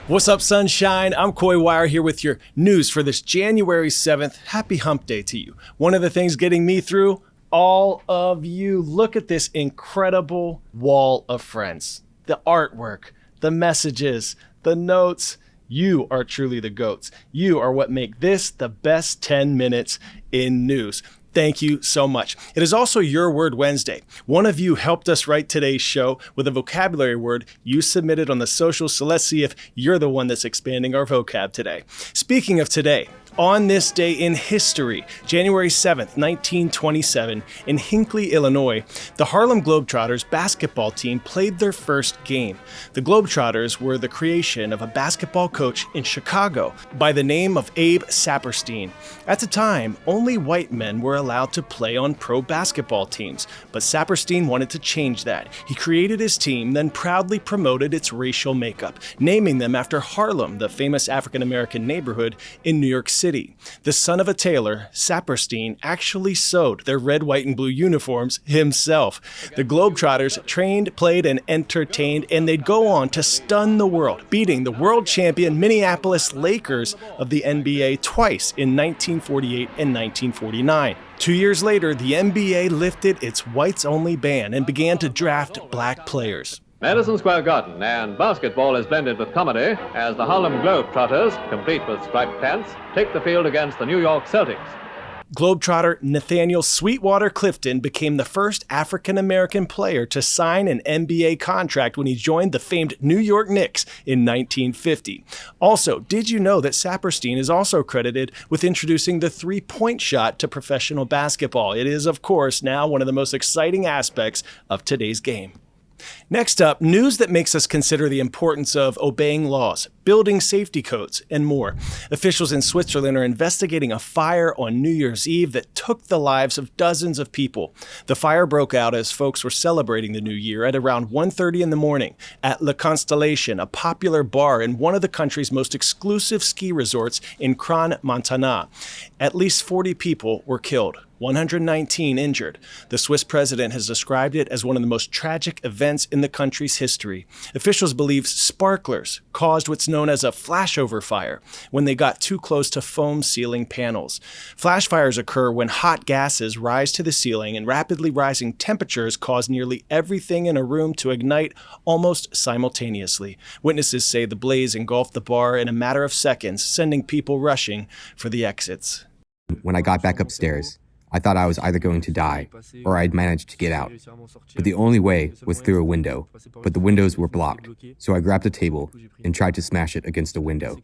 What's up, sunshine? I'm Coy Wire here with your news for this January 7th. Happy hump day to you. One of the things getting me through, all of you. Look at this incredible wall of friends. The artwork, the messages, the notes. You are truly the GOATs. You are what make this the best 10 minutes in news. Thank you so much. It is also Your Word Wednesday. One of you helped us write today's show with a vocabulary word you submitted on the socials, so let's see if you're the one that's expanding our vocab today. Speaking of today, on this day in history, January 7th, 1927, in Hinckley, Illinois, the Harlem Globetrotters basketball team played their first game. The Globetrotters were the creation of a basketball coach in Chicago by the name of Abe Saperstein. At the time, only white men were allowed to play on pro basketball teams, but Saperstein wanted to change that. He created his team, then proudly promoted its racial makeup, naming them after Harlem, the famous African-American neighborhood in New York City. The son of a tailor, Saperstein actually sewed their red, white, and blue uniforms himself. The Globetrotters trained, played, and entertained, and they'd go on to stun the world, beating the world champion Minneapolis Lakers of the NBA twice in 1948 and 1949. 2 years later, the NBA lifted its whites-only ban and began to draft black players. Madison Square Garden and basketball is blended with comedy as the Harlem Globetrotters, complete with striped pants, take the field against the New York Celtics. Globetrotter Nathaniel Sweetwater Clifton became the first African-American player to sign an NBA contract when he joined the famed New York Knicks in 1950. Also, did you know that Saperstein is also credited with introducing the three-point shot to professional basketball? It is, of course, now one of the most exciting aspects of today's game. Next up, news that makes us consider the importance of obeying laws, building safety codes, and more. Officials in Switzerland are investigating a fire on New Year's Eve that took the lives of dozens of people. The fire broke out as folks were celebrating the new year at around 1:30 in the morning at La Constellation, a popular bar in one of the country's most exclusive ski resorts in Crans-Montana. At least 40 people were killed. 119 injured. The Swiss president has described it as one of the most tragic events in the country's history. Officials believe sparklers caused what's known as a flashover fire when they got too close to foam ceiling panels. Flash fires occur when hot gases rise to the ceiling and rapidly rising temperatures cause nearly everything in a room to ignite almost simultaneously. Witnesses say the blaze engulfed the bar in a matter of seconds, sending people rushing for the exits. When I got back upstairs, I thought I was either going to die or I'd managed to get out. But the only way was through a window, but the windows were blocked. So I grabbed a table and tried to smash it against a window.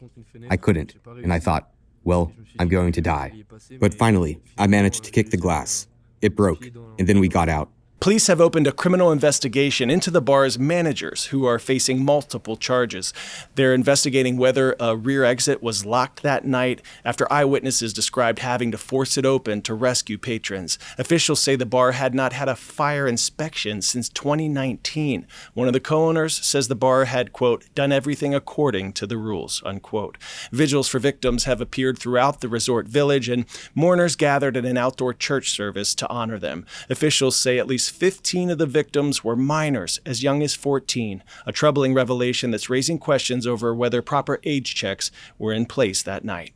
I couldn't, and I thought, well, I'm going to die. But finally, I managed to kick the glass. It broke, and then we got out. Police have opened a criminal investigation into the bar's managers, who are facing multiple charges. They're investigating whether a rear exit was locked that night after eyewitnesses described having to force it open to rescue patrons. Officials say the bar had not had a fire inspection since 2019. One of the co-owners says the bar had, quote, done everything according to the rules, unquote. Vigils for victims have appeared throughout the resort village, and mourners gathered at an outdoor church service to honor them. Officials say at least 15 of the victims were minors, as young as 14, a troubling revelation that's raising questions over whether proper age checks were in place that night.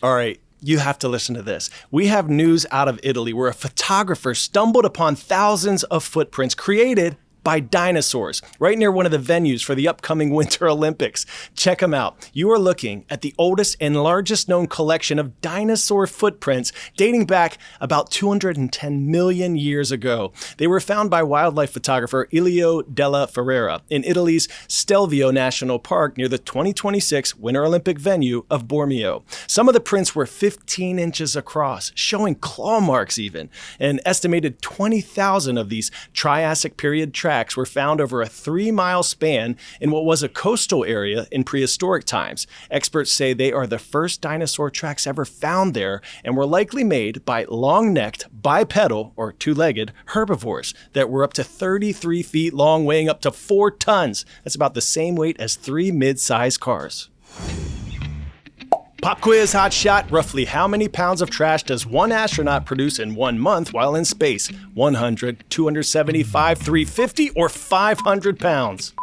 All right, you have to listen to this. We have news out of Italy where a photographer stumbled upon thousands of footprints created by dinosaurs right near one of the venues for the upcoming Winter Olympics. Check them out. You are looking at the oldest and largest known collection of dinosaur footprints dating back about 210 million years ago. They were found by wildlife photographer Elio della Ferrera in Italy's Stelvio National Park near the 2026 Winter Olympic venue of Bormio. Some of the prints were 15 inches across, showing claw marks even. An estimated 20,000 of these Triassic period tracks were found over a 3-mile span in what was a coastal area in prehistoric times. Experts say they are the first dinosaur tracks ever found there and were likely made by long-necked, bipedal, or two-legged herbivores that were up to 33 feet long, weighing up to 4 tons. That's about the same weight as 3 mid-sized cars. Pop quiz, hot shot. Roughly how many pounds of trash does one astronaut produce in 1 month while in space? 100, 275, 350, or 500 pounds?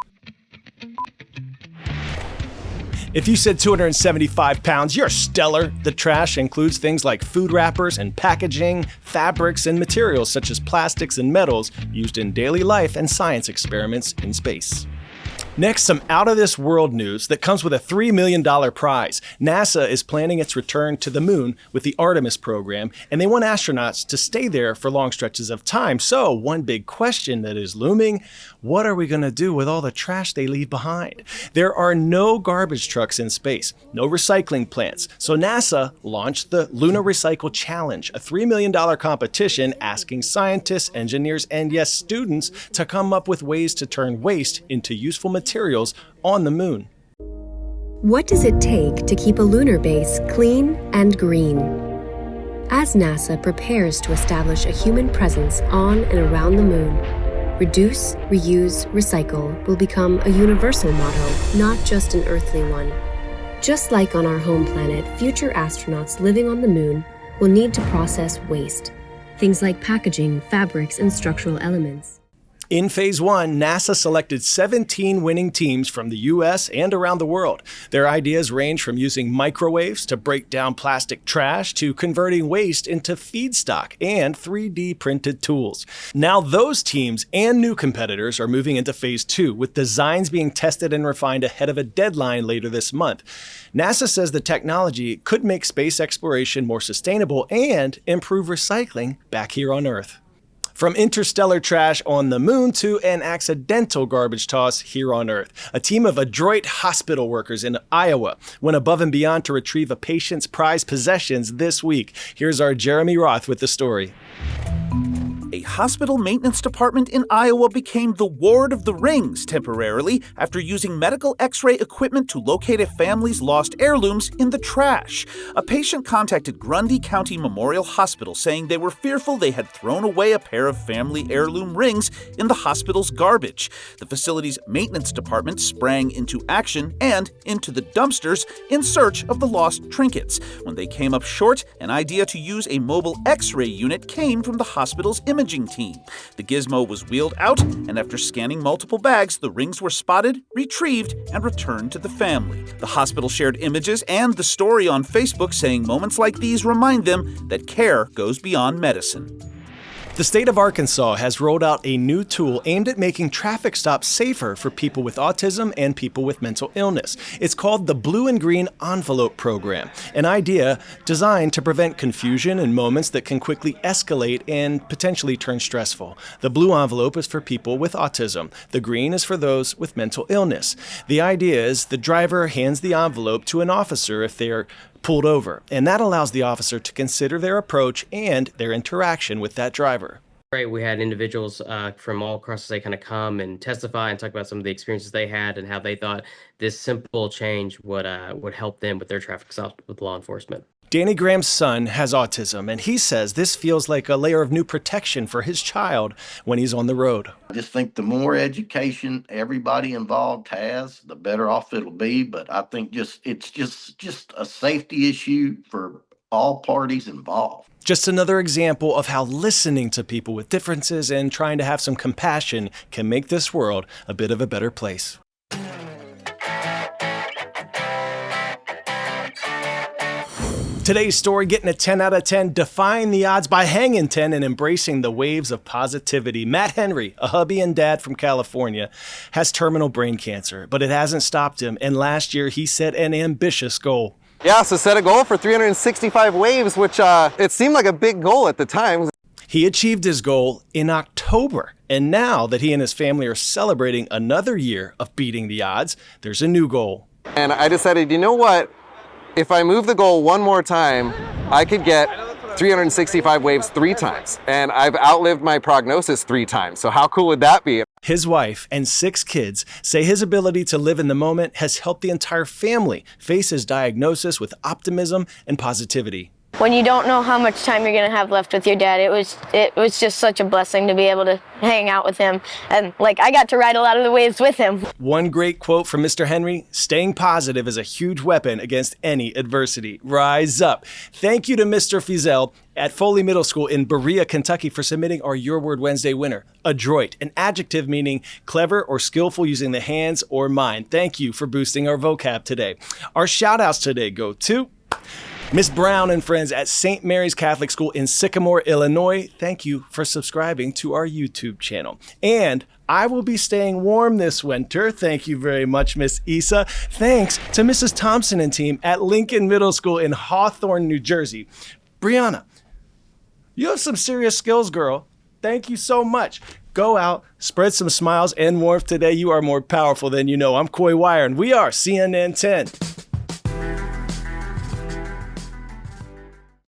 If you said 275 pounds, you're stellar. The trash includes things like food wrappers and packaging, fabrics, and materials such as plastics and metals used in daily life and science experiments in space. Next, some out-of-this-world news that comes with a $3 million prize. NASA is planning its return to the moon with the Artemis program, and they want astronauts to stay there for long stretches of time. So, one big question that is looming, what are we going to do with all the trash they leave behind? There are no garbage trucks in space, no recycling plants. So NASA launched the Lunar Recycle Challenge, a $3 million competition asking scientists, engineers, and yes, students to come up with ways to turn waste into useful materials on the moon. What does it take to keep a lunar base clean and green? As NASA prepares to establish a human presence on and around the moon, reduce, reuse, recycle will become a universal motto, not just an earthly one. Just like on our home planet, future astronauts living on the moon will need to process waste, things like packaging, fabrics, and structural elements. In Phase 1, NASA selected 17 winning teams from the US and around the world. Their ideas range from using microwaves to break down plastic trash to converting waste into feedstock and 3D printed tools. Now those teams and new competitors are moving into Phase 2, with designs being tested and refined ahead of a deadline later this month. NASA says the technology could make space exploration more sustainable and improve recycling back here on Earth. From interstellar trash on the moon to an accidental garbage toss here on Earth, a team of adroit hospital workers in Iowa went above and beyond to retrieve a patient's prized possessions this week. Here's our Jeremy Roth with the story. A hospital maintenance department in Iowa became the ward of the rings temporarily after using medical X-ray equipment to locate a family's lost heirlooms in the trash. A patient contacted Grundy County Memorial Hospital saying they were fearful they had thrown away a pair of family heirloom rings in the hospital's garbage. The facility's maintenance department sprang into action and into the dumpsters in search of the lost trinkets. When they came up short, an idea to use a mobile X-ray unit came from the hospital's imaging team. The gizmo was wheeled out, and after scanning multiple bags, the rings were spotted, retrieved, and returned to the family. The hospital shared images and the story on Facebook, saying moments like these remind them that care goes beyond medicine. The state of Arkansas has rolled out a new tool aimed at making traffic stops safer for people with autism and people with mental illness. It's called the Blue and Green Envelope Program, an idea designed to prevent confusion in moments that can quickly escalate and potentially turn stressful. The blue envelope is for people with autism. The green is for those with mental illness. The idea is the driver hands the envelope to an officer if they are pulled over, and that allows the officer to consider their approach and their interaction with that driver. Great. We had individuals from all across the state kind of come and testify and talk about some of the experiences they had and how they thought this simple change would help them with their traffic stops with law enforcement. Danny Graham's son has autism, and he says this feels like a layer of new protection for his child when he's on the road. I just think the more education everybody involved has, the better off it'll be. But I think it's just a safety issue for all parties involved. Just another example of how listening to people with differences and trying to have some compassion can make this world a bit of a better place. Today's story, getting a 10 out of 10, defying the odds by hanging 10 and embracing the waves of positivity. Matt Henry, a hubby and dad from California, has terminal brain cancer, but it hasn't stopped him. And last year, he set an ambitious goal. Yeah, so set a goal for 365 waves, which it seemed like a big goal at the time. He achieved his goal in October. And now that he and his family are celebrating another year of beating the odds, there's a new goal. And I decided, you know what? If I move the goal one more time, I could get 365 waves 3 times. And I've outlived my prognosis 3 times. So how cool would that be? His wife and 6 kids say his ability to live in the moment has helped the entire family face his diagnosis with optimism and positivity. Well, when you don't know how much time you're going to have left with your dad, it was just such a blessing to be able to hang out with him. And like, I got to ride a lot of the waves with him. One great quote from Mr. Henry: staying positive is a huge weapon against any adversity. Rise up. Thank you to Mr. Fizel at Foley Middle School in Berea, Kentucky, for submitting our Your Word Wednesday winner. Adroit, an adjective meaning clever or skillful using the hands or mind. Thank you for boosting our vocab today. Our shout outs today go to Miss Brown and friends at St. Mary's Catholic School in Sycamore, Illinois. Thank you for subscribing to our YouTube channel. And I will be staying warm this winter. Thank you very much, Miss Isa. Thanks to Mrs. Thompson and team at Lincoln Middle School in Hawthorne, New Jersey. Brianna, you have some serious skills, girl. Thank you so much. Go out, spread some smiles and warmth today. You are more powerful than you know. I'm Coy Wire, and we are CNN 10.